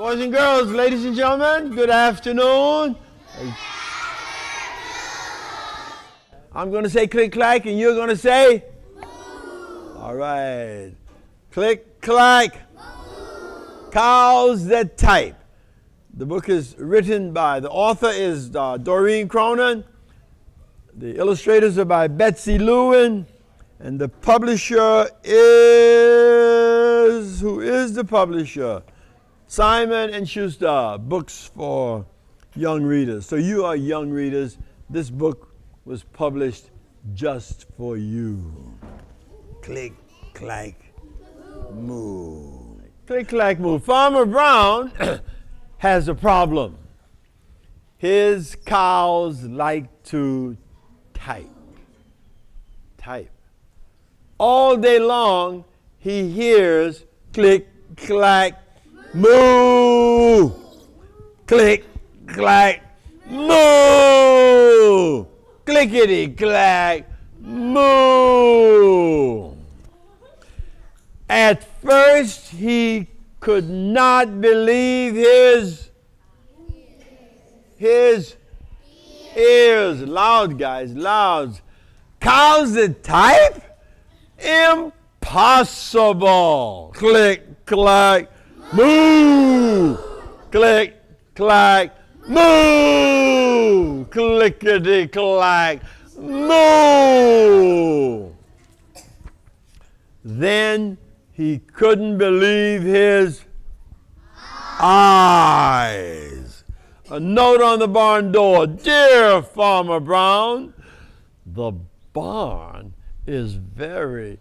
Boys and girls, ladies and gentlemen, good afternoon. I'm going to say click, clack, and you're going to say? All right. Click, clack. Cows that type. The book is written by, the author is Doreen Cronin. The illustrators are by Betsy Lewin. And the publisher is, who is the publisher? Simon & Schuster, books for young readers. So you are young readers. This book was published just for you. Click, clack, moo. Click, clack, moo. Farmer Brown has a problem. His cows like to type. Type. All day long, he hears click, clack, moo. Click, clack, moo. Clickety, clack, moo. At first, he could not believe his ears. Loud, guys, loud. Cows that type? Impossible. Click, clack, moo. Click, clack, moo. Clickety, clack, moo. Then he couldn't believe his eyes. A note on the barn door. Dear Farmer Brown, the barn is very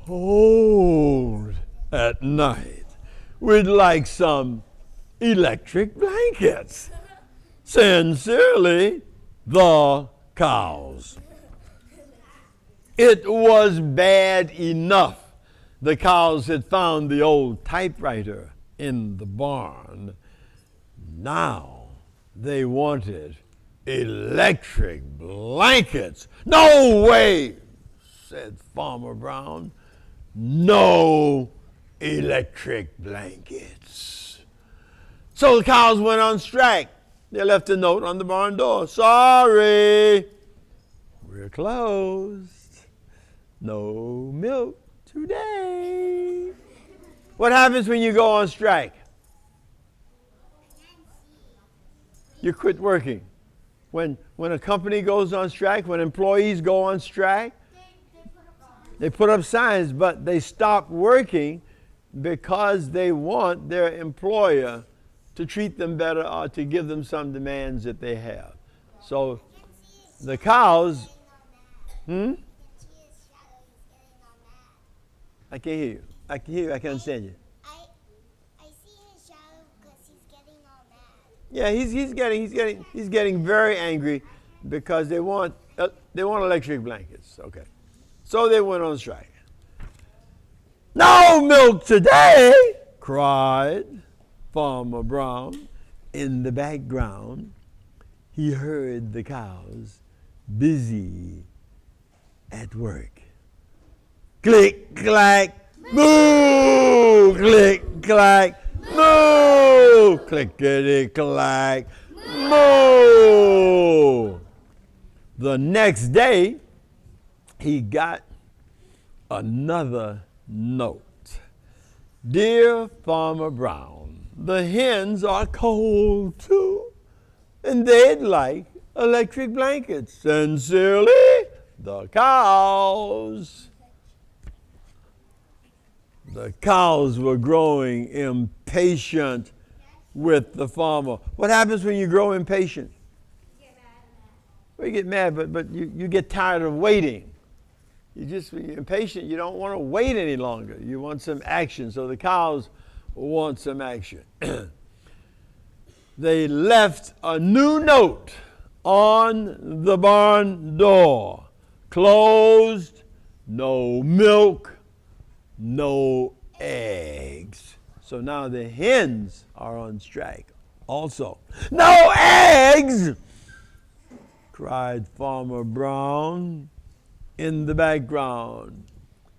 cold at night. We'd like some electric blankets. Sincerely, the cows. It was bad enough the cows had found the old typewriter in the barn. Now they wanted electric blankets. No way, said Farmer Brown. No electric blankets. So the cows went on strike. They left a note on the barn door. Sorry, we're closed. No milk today. What happens when you go on strike? You quit working. When a company goes on strike, when employees go on strike, they put up signs, but they stop working because they want their employer to treat them better or to give them some demands that they have. So the cows, I can't hear you. I can hear you. I can understand you. I see his shadow because he's getting all mad. Yeah, he's getting very angry because they want electric blankets. Okay, so they went on strike. No milk today, cried Farmer Brown. In the background, he heard the cows busy at work. Click, clack, moo! Click, clack, moo! Clickety, clack, moo! The next day, he got another note. Dear Farmer Brown, the hens are cold too, and they'd like electric blankets. Sincerely, the cows. The cows were growing impatient with the farmer. What happens when you grow impatient? Well, you get mad, but you get tired of waiting. When you're impatient, you don't want to wait any longer. You want some action. So the cows want some action. They left a new note on the barn door. Closed, no milk, no eggs. So now the hens are on strike also. No eggs, cried Farmer Brown. In the background,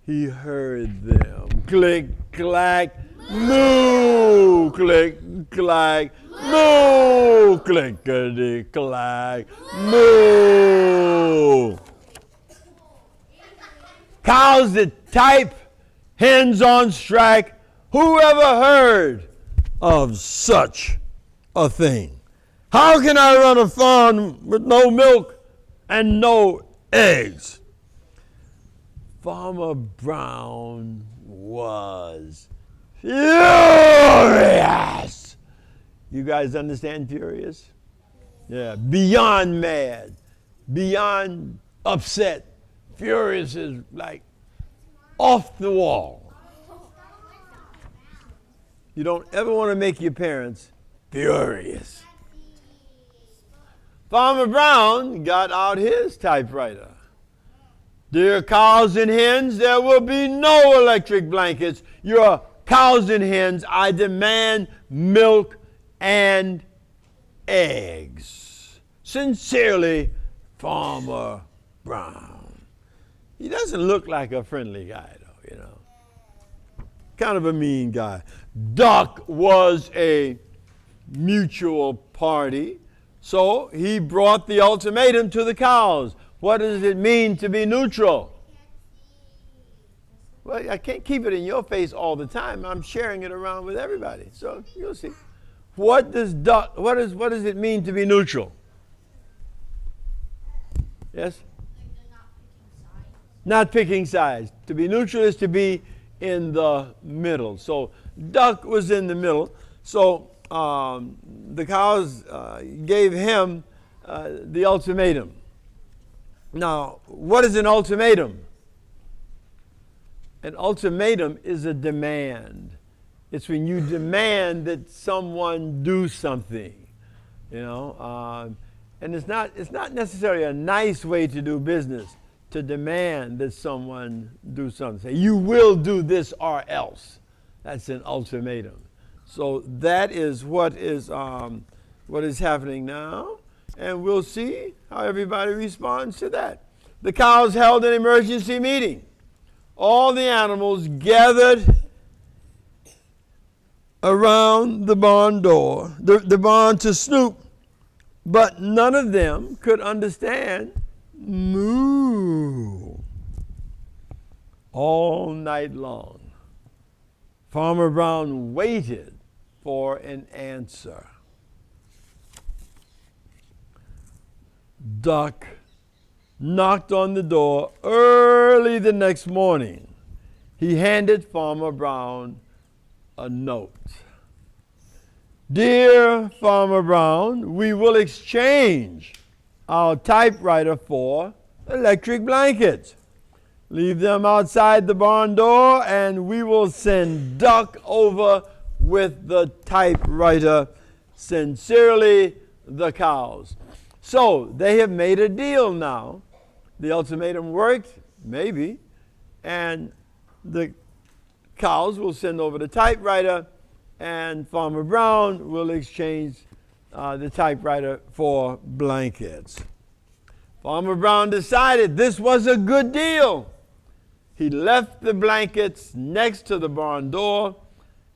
he heard them. Click, clack, moo! moo, click, clack, moo, clickety, clack, moo. Cows that type, hens on strike. Who ever heard of such a thing? How can I run a farm with no milk and no eggs? Farmer Brown was furious. You guys understand furious? Yeah, beyond mad, beyond upset. Furious is like off the wall. You don't ever want to make your parents furious. Farmer Brown got out his typewriter. Dear cows and hens, there will be no electric blankets. Your cows and hens, I demand milk and eggs. Sincerely, Farmer Brown. He doesn't look like a friendly guy, though, you know. Kind of a mean guy. Duck was a mutual party, so he brought the ultimatum to the cows. What does it mean to be neutral? Well, I can't keep it in your face all the time. I'm sharing it around with everybody, so you'll see. What does it mean to be neutral? Yes? Not picking sides. To be neutral is to be in the middle. So Duck was in the middle. So the cows gave him the ultimatum. Now, what is an ultimatum? An ultimatum is a demand. It's when you demand that someone do something, you know. And it's not necessarily a nice way to do business, to demand that someone do something. Say, you will do this or else. That's an ultimatum. So that is what is happening now, and we'll see how everybody responds to that. The cows held an emergency meeting. All the animals gathered around the barn door, the barn to snoop, but none of them could understand moo. All night long, Farmer Brown waited for an answer. Duck knocked on the door early the next morning. He handed Farmer Brown a note. Dear Farmer Brown, we will exchange our typewriter for electric blankets. Leave them outside the barn door and we will send Duck over with the typewriter. Sincerely, the cows. So they have made a deal now. The ultimatum worked, maybe, and the cows will send over the typewriter and Farmer Brown will exchange the typewriter for blankets. Farmer Brown decided this was a good deal. He left the blankets next to the barn door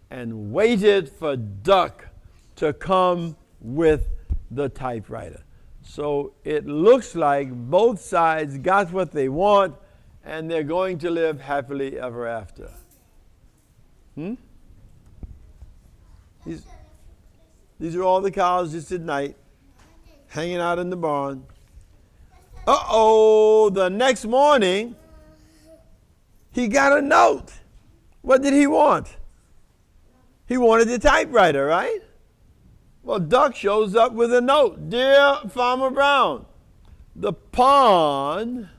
and waited for Duck to come with the typewriter. So it looks like both sides got what they want and they're going to live happily ever after. These are all the cows just at night, hanging out in the barn. Uh-oh, the next morning, he got a note. What did he want? He wanted the typewriter, right? Well, Duck shows up with a note. Dear Farmer Brown, the pond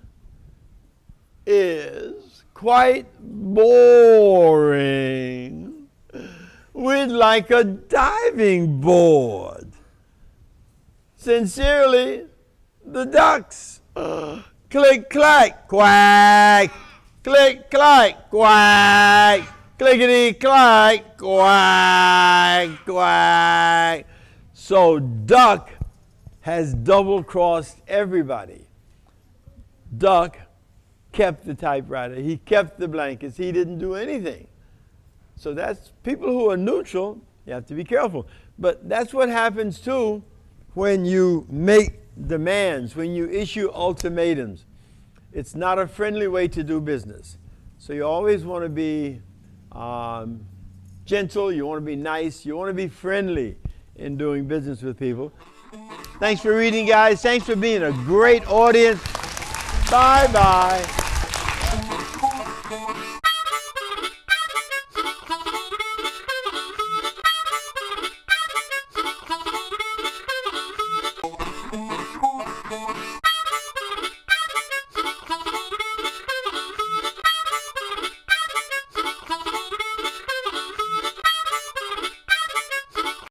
is quite boring. We'd like a diving board. Sincerely, the ducks. Click, clack, quack. Click, clack, quack. Clickety, clack, quack, quack. So Duck has double-crossed everybody. Duck kept the typewriter. He kept the blankets. He didn't do anything. So that's people who are neutral, you have to be careful. But that's what happens too when you make demands, when you issue ultimatums. It's not a friendly way to do business. So you always want to be gentle, you want to be nice, you want to be friendly in doing business with people. Thanks for reading, guys. Thanks for being a great audience. Bye-bye.